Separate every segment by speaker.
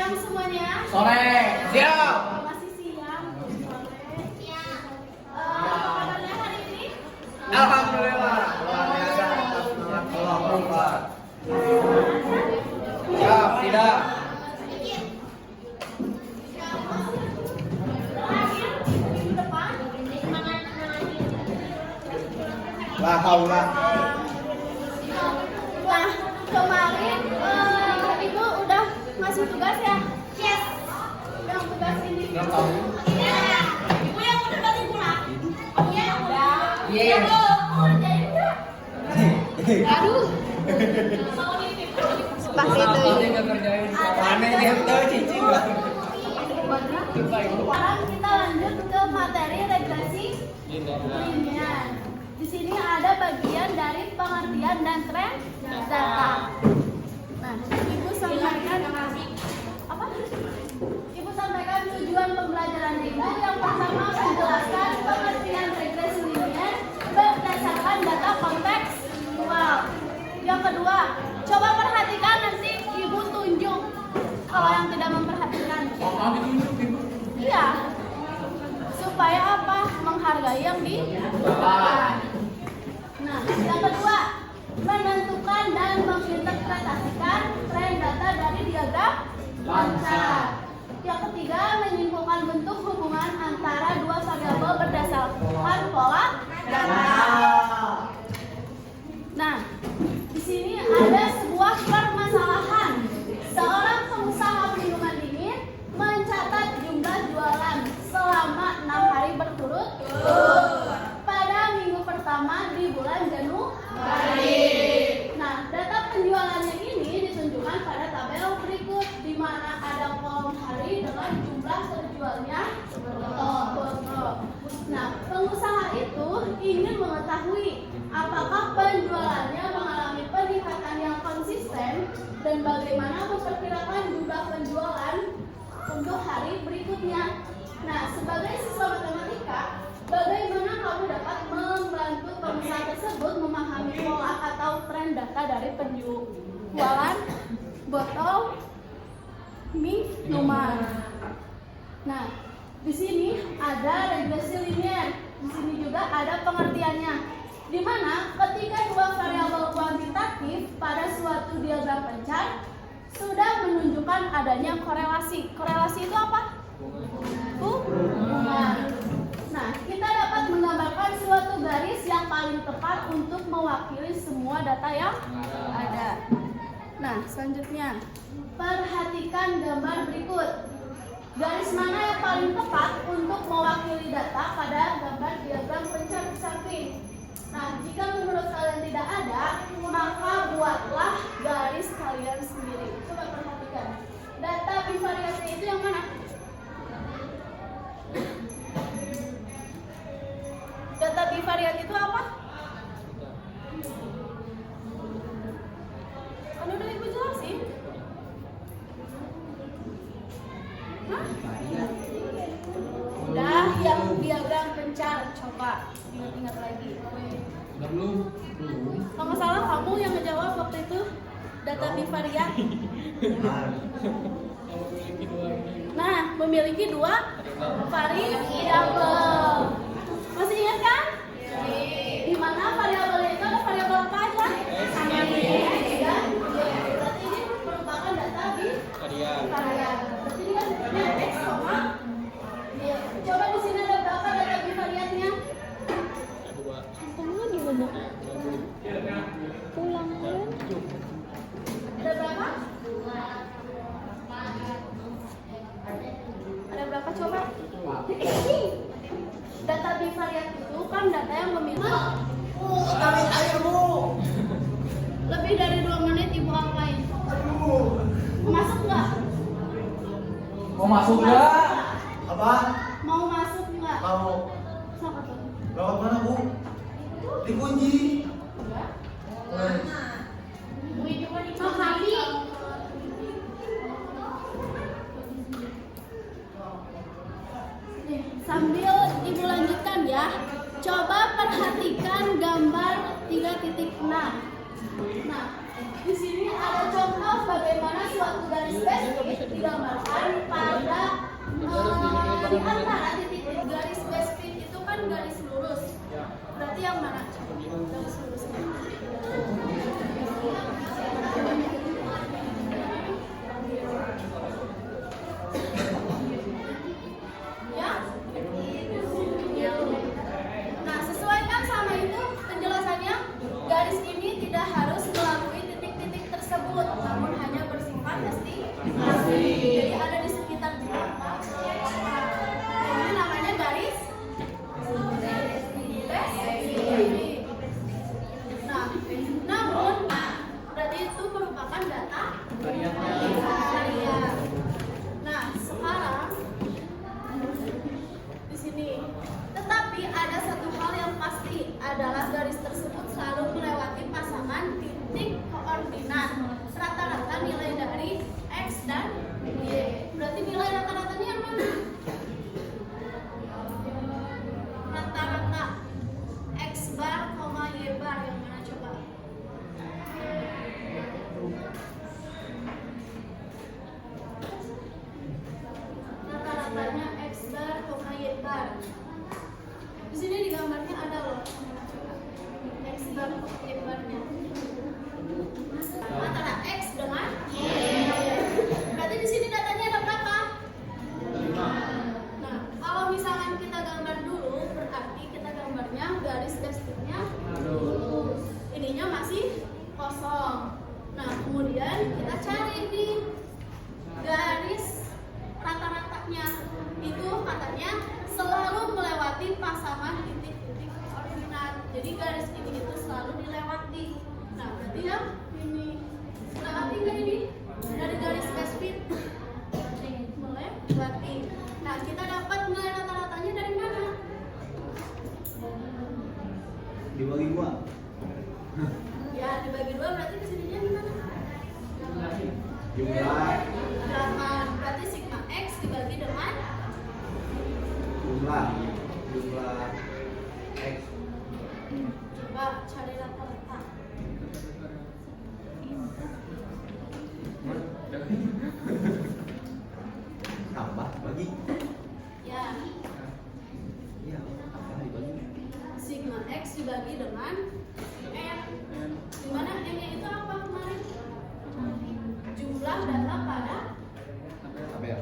Speaker 1: siang semuanya.
Speaker 2: Sore. Siap.
Speaker 1: Masih siang. Sore. Apa kabarnya hari ini?
Speaker 2: Alhamdulillah. Luar biasa. Alhamdulillah. Siap, tidak.
Speaker 1: Terakhir minggu depan.
Speaker 2: La haula.
Speaker 1: Nah, kemarin Ibu udah ngasih tugas ya? Yes. Yang tugas ini.
Speaker 2: Enggak tahu.
Speaker 1: Iya. Ibu yang udah balik pulang. Oh iya, udah.
Speaker 2: Yes.
Speaker 1: Ya, ngerjain enggak? Aduh. Seperti itu.
Speaker 2: Ini enggak kerjain. Aneh dia tahu cicing lah.
Speaker 1: Sekarang kita lanjut ke materi regresi linear. Di sini ada bagian dari pengertian dan tren data. Nah, Ibu sampaikan apa? Ibu sampaikan tujuan pembelajaran Ibu. Yang pertama menjelaskan pengertian regresi linear berdasarkan data kontekstual. Yang kedua, coba perhatikan nanti Ibu tunjuk kalau yang tidak memperhatikan. Iya. Supaya apa? Menghargai yang dibutuhkan. Nah, yang kedua, menentukan dan menginterpretasikan tren data dari diagram lancar. Yang ketiga, menyimpulkan bentuk hubungan antara dua variabel berdasarkan pola data. Nah, di sini ada sebuah permasalahan. Seorang pengusaha minuman dingin mencatat jumlah jualan selama 6 hari berturut-turut pada minggu pertama di bulan Januari. Nah, data penjualannya ini ditunjukkan pada tabel berikut, di mana ada kolom hari dengan jumlah terjualnya. Nah, pengusaha itu ingin mengetahui apakah penjualannya mengalami peningkatan yang konsisten dan bagaimana memperkirakan jumlah penjualan untuk hari berikutnya. Nah, sebagai siswa matematika, bagaimana kamu dapat membantu pengusaha tersebut memahami pola atau tren data dari penjualan botol minuman? Nah, di sini ada regresi linear. Di sini juga ada pengertiannya, di mana ketika dua variabel kuantitatif pada suatu diagram pencar sudah menunjukkan adanya korelasi. Korelasi itu apa? Hubungan. Nah, kita dapat menggambarkan suatu garis yang paling tepat untuk mewakili semua data yang ada. Nah, selanjutnya, perhatikan gambar berikut. Garis mana yang paling tepat untuk mewakili data pada gambar diagram pencar di samping? Nah, jika menurut kalian tidak ada, maka buatlah garis kalian sendiri. Coba perhatikan. Data bivariasi itu yang mana? Data bivariat itu apa? Kan udah Ibu jelasin. Hah? Udah, yang diagram pencar. Coba ingat-ingat lagi.
Speaker 2: Belum.
Speaker 1: Kalau nggak salah kamu yang ngejawab waktu itu data bivariat. Nah, memiliki dua variabel. Masih ingat kan? Di mana variabelnya itu ada variabel apa aja? Sama dan berarti ini merupakan data bivariat. Berarti ini kan bentuknya X sama Y. Coba di sini ada berapa data bivariatnya?
Speaker 3: Kamu gimana? Pulang kan?
Speaker 1: Ada berapa? Ada berapa coba? Data bivariat itu kan data yang memiliki lebih dari 2 menit Ibu ngapain? Mau masuk nggak?
Speaker 2: Mau masuk enggak?
Speaker 4: Apa?
Speaker 1: Mau masuk nggak?
Speaker 4: Mau
Speaker 1: Siapa tuh?
Speaker 4: lewat mana, Bu? Dikunci.
Speaker 1: Enggak.
Speaker 4: Eh,
Speaker 1: Oh, Habi. Nih, sambil Ibu lanjutkan ya. Coba perhatikan gambar 3.6. Nah, di sini ada contoh bagaimana suatu garis spesifik digambarkan yang mana? Garis lurusnya. Ya? Nah, sesuaikan sama itu penjelasannya. Garis ini tidak harus melalui titik-titik tersebut, namun hanya bersifat estimasi. Jadi ada di sekitar jerapah. Ini namanya garis estimasi. Nah, namun berarti itu merupakan data harian. Nah, sekarang di sini. Tetapi ada satu hal yang pasti adalah garis tersebut selalu melewati pasangan titik koordinat. Rata-rata nilai dari X dan Y. Berarti nilai rata-ratanya yang mana? Rata-rata X bar, Y bar yang mana coba? Rata-ratanya X bar, Y bar. Di sini di gambarnya ada loh. X bar, Y barnya. Antara X dengan Y. Berarti di sini datanya ada berapa? 5. Nah, kalau misalkan kita gambar dulu, berarti kita gambarnya garis testingnya lurus. Ininya masih kosong. Nah, kemudian kita cari nih garis rata-ratanya. Itu katanya selalu melewati pasangan titik-titik koordinat. Jadi garis ini itu selalu dilewati. Nah, berarti ya ini melewati nggak ini? Dari garis spesifik melewati. Nah, kita dapat nilai rata-ratanya dari mana?
Speaker 4: Dibagi 2.
Speaker 1: Ya, dibagi 2 berarti kesininya gimana?
Speaker 4: Jumlah.
Speaker 1: 8. Berarti sigma X dibagi dengan
Speaker 4: Jumlah X.
Speaker 1: coba cari rata-rata.
Speaker 4: Tambah bagi.
Speaker 1: Ya,
Speaker 4: Iya, tambah dibagi.
Speaker 1: sigma X dibagi dengan N. Dimana N-nya itu apa kemarin? Jumlah data pada
Speaker 4: Tabel.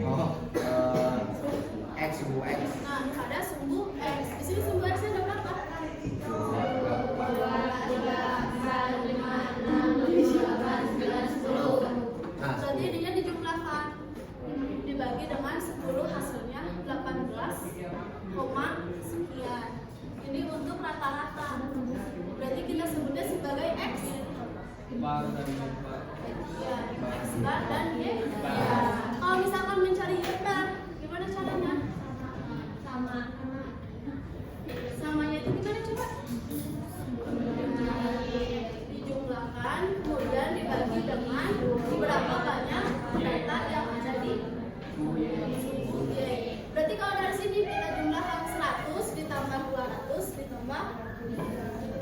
Speaker 4: Oh, X Bu X.
Speaker 1: Nah, pada sumbu X. Di sini sumbu X-nya ada berapa? 2, 3, 4, 5, 6, 7, 8, 9, 10.
Speaker 4: Nah,
Speaker 1: Berarti ininya dijumlahkan. Dibagi dengan 10 hasilnya 18, sekian. Ini untuk rata-rata. Berarti kita sebutnya sebagai X. Ya, X bar dan Y. Ya. Kalau misalkan mencari Y bar, gimana caranya? Samanya itu gimana coba? Dijumlahkan, kemudian dibagi dengan berapa banyak data yang ada di sumbu Y. Berarti kalau dari sini kita jumlahkan 100 ditambah 200 ditambah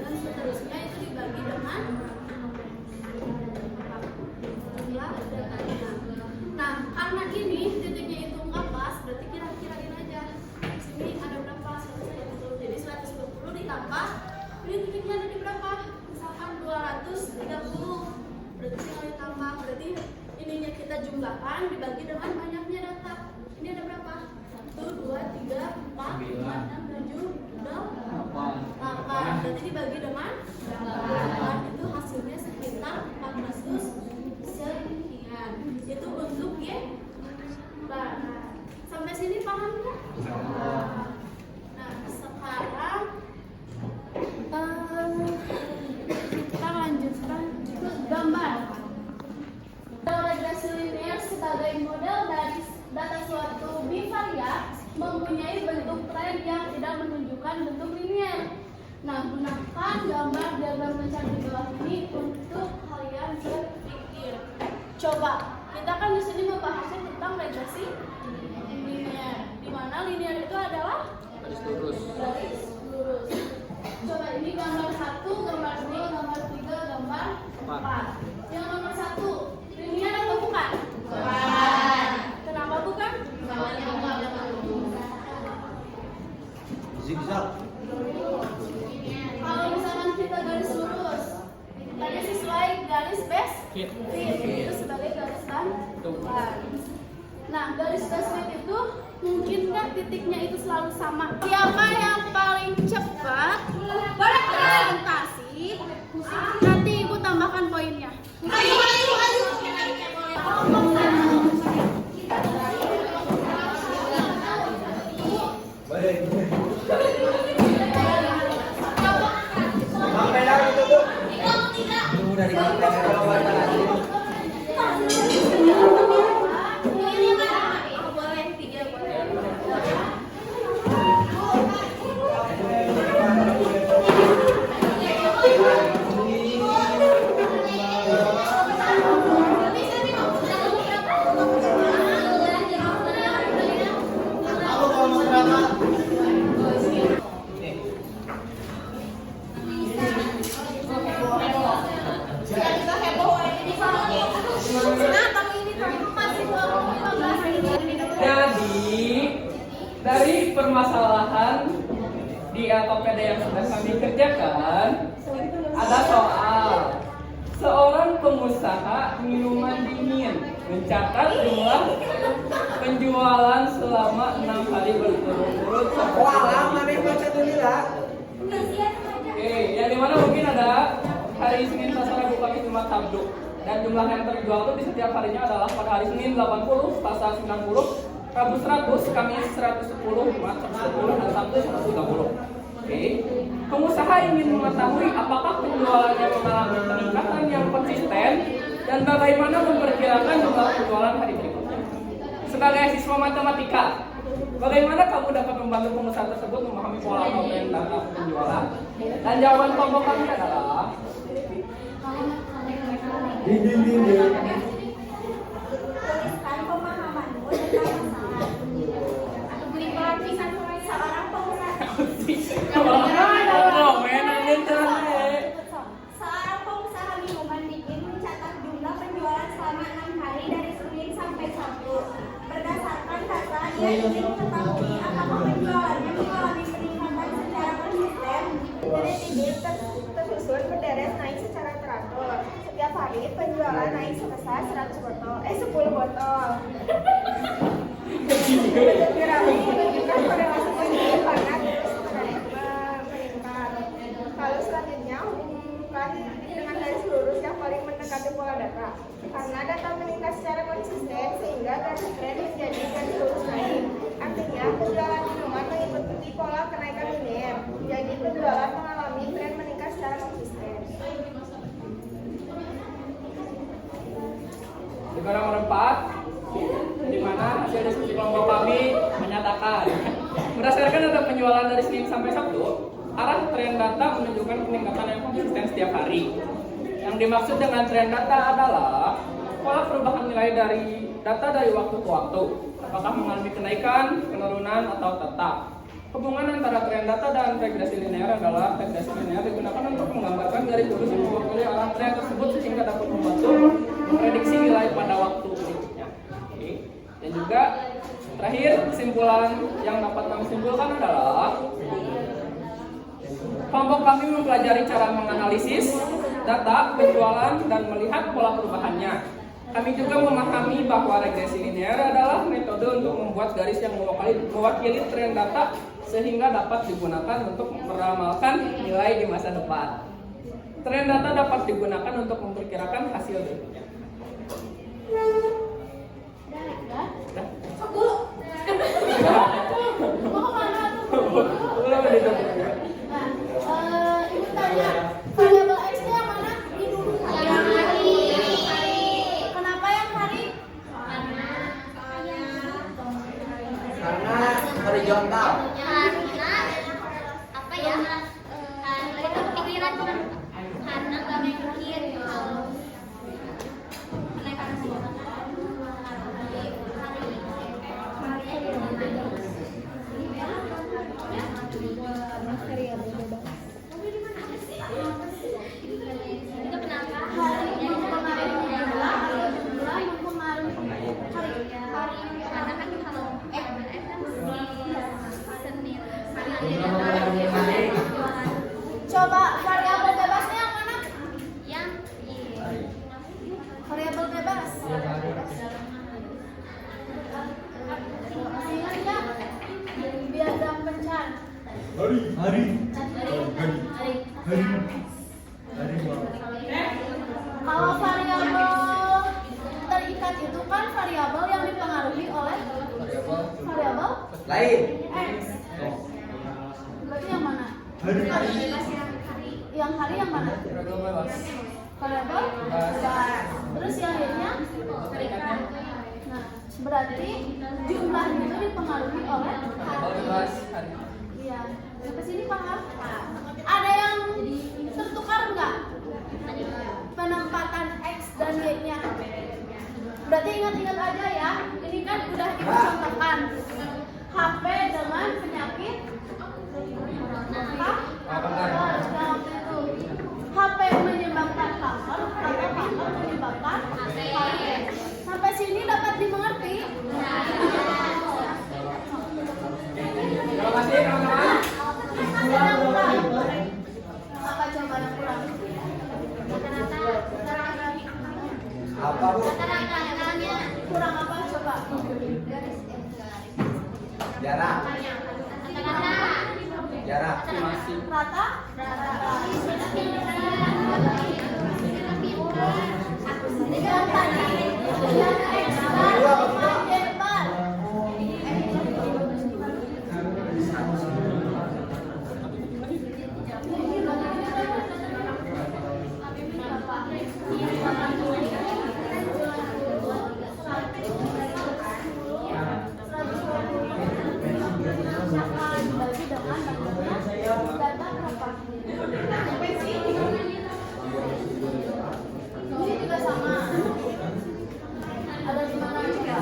Speaker 1: dan seterusnya itu dibagi dengan jumlah datanya. Nah, karena ini titiknya itu nggak pas, berarti kira-kirain aja. Di sini ada berapa? 120. Jadi 120 ditambah ini titiknya ada di berapa? Misalkan 230. Berarti tinggal ditambah. Berarti ininya kita jumlahkan dibagi dengan banyaknya data. Ini ada berapa? 1, 2, 3, 4, 5, 6, 7, 8. Berarti dibagi dengan 8. Itu hasilnya sekitar 400 sekian. Itu untuk Y bar. Sampai sini paham nggak? Nah, sekarang kita lanjutkan ke gambar. Regresi linear sebagai model dari data suatu bivariat mempunyai bentuk tren yang tidak menunjukkan bentuk linear. Nah, gunakan gambar diagram mencari di bawah ini untuk kalian berpikir. Coba, kita kan di sini membahasnya tentang regresi linear, di mana linear itu adalah
Speaker 2: Garis lurus.
Speaker 1: garis lurus. Coba ini gambar 1, gambar 2, gambar 3, gambar 4. Yang nomor 1, linear atau bukan? Bukan. Kenapa bukan?
Speaker 4: zigzag.
Speaker 1: itu sebagai garis bantuan. Nah, garis basket itu mungkin nggak titiknya itu selalu sama. Siapa yang paling cepat presentasi, nanti ibu tambahkan poinnya.
Speaker 4: Sampai lagi tuh, Bu. Tunggu dari kita
Speaker 3: Jadi dari permasalahan di LKPD yang sudah kami kerjakan ada soal seorang pengusaha minuman dingin mencatat jumlah penjualan selama 6 hari berturut-turut.
Speaker 4: Wah, lama nih baca tuh Lila.
Speaker 3: Oke, yang dimana mungkin ada hari Senin, Selasa, Rabu, Kamis, Jumat, Sabtu. Dan jumlah yang terjual itu di setiap harinya adalah pada hari Senin 80, Selasa 90, Rabu 100, Kamis 110, Jumat 110, dan Sabtu 130. Oke. Pengusaha ingin mengetahui apakah penjualannya mengalami peningkatan yang konsisten dan bagaimana memperkirakan jumlah penjualan hari berikutnya. Sebagai siswa matematika, bagaimana kamu dapat membantu pengusaha tersebut memahami pola atau tren data penjualan? Dan jawaban kelompok kami adalah
Speaker 5: tuliskan pemahamanmu tentang masalah. Beri pelatihan seorang pengusaha. Seorang pengusaha minuman dingin mencatat jumlah penjualan selama 6 hari dari Senin sampai Sabtu. Berdasarkan data, ia ingin mengetahui apakah penjualannya mengalami peningkatan secara konsisten. Kredit tersusun berderes naik secara teratur. Setiap hari penjualan naik sebesar 10 botol. Grafik menunjukkan korelasi positif karena terus meningkat. Lalu selanjutnya hubungkan dengan garis lurus yang paling mendekati pola data. Karena data meningkat secara konsisten sehingga garis tren menjadi garis lurus naik. Artinya penjualan minuman mengikuti pola kenaikan linear. Jadi penjualan mengalami tren meningkat secara konsisten.
Speaker 3: Juga nomor 4, di mana hasil diskusi kelompok kami menyatakan berdasarkan data penjualan dari Senin sampai Sabtu, arah tren data menunjukkan peningkatan yang konsisten setiap hari. Yang dimaksud dengan tren data adalah pola perubahan nilai dari data dari waktu ke waktu, apakah mengalami kenaikan, penurunan, atau tetap. Hubungan antara tren data dan regresi linear adalah regresi linear digunakan untuk menggambarkan garis lurus yang mewakili arah tren tersebut sehingga dapat membantu memprediksi nilai pada waktu berikutnya. Oke. Dan juga terakhir kesimpulan yang dapat kami simpulkan adalah kelompok kami mempelajari cara menganalisis data penjualan dan melihat pola perubahannya. Kami juga memahami bahwa regresi linear adalah metode untuk membuat garis yang mewakili tren data sehingga dapat digunakan untuk meramalkan nilai di masa depan. Tren data dapat digunakan untuk memperkirakan hasil berikutnya.
Speaker 1: Ibu tanya, variabel X-nya yang mana? Ini dulu. Yang hari. Kenapa yang hari?
Speaker 4: Karena horizontal.
Speaker 5: Karena apa ya? Karena pikiran karena nggak mikir itu kenapa
Speaker 1: Hari mempengaruhi jumlah, jumlah mempengaruhi hari.
Speaker 5: karena kan kalau kan
Speaker 1: Kalau variabel terikat itu kan variabel yang dipengaruhi oleh variabel
Speaker 4: Lain.
Speaker 1: X. Berarti yang mana? Yang hari yang mana? Variabel bebas. Terus yang lainnya? Nah, berarti jumlah itu dipengaruhi oleh hari. Iya. Sampai sini paham? Ada yang tertukar nggak? Penempatan X dan Y-nya. Berarti ingat-ingat aja ya. Ini kan udah dicontohkan. HP dengan penyakit HP menyebabkan kanker, atau kanker menyebabkan HP. Sampai sini dapat dimengerti?
Speaker 3: Terima kasih kawan-kawan.
Speaker 1: Apa coba yang kurang?
Speaker 4: Apa bu?
Speaker 1: Kurang apa coba?
Speaker 4: Jarak. Jarak.
Speaker 1: Rata? Yang tadi, yang X bar, Y bar. Ini juga sama. Ada di mana coba?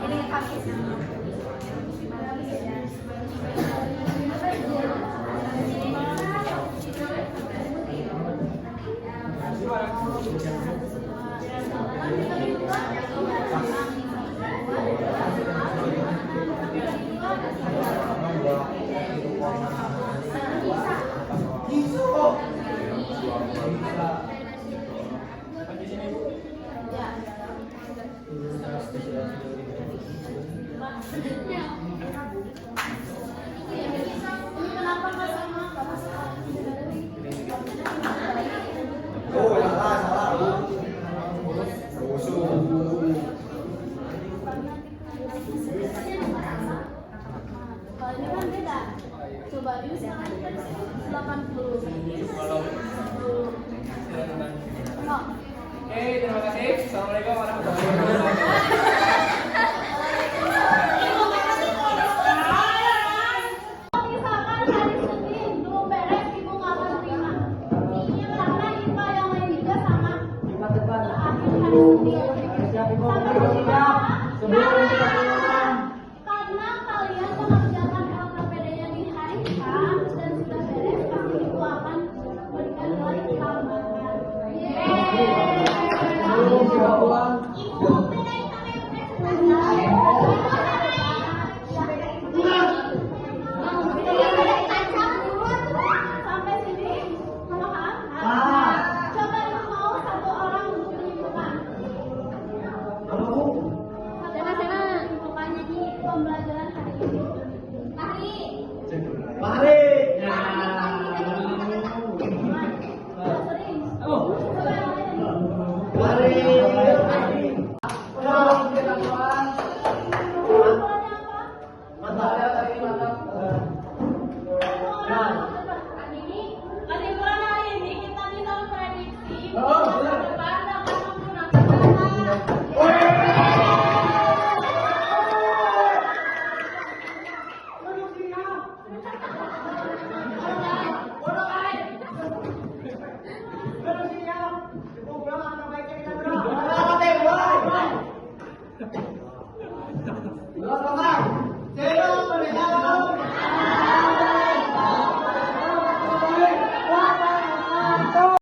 Speaker 1: Ini kaki. Ya.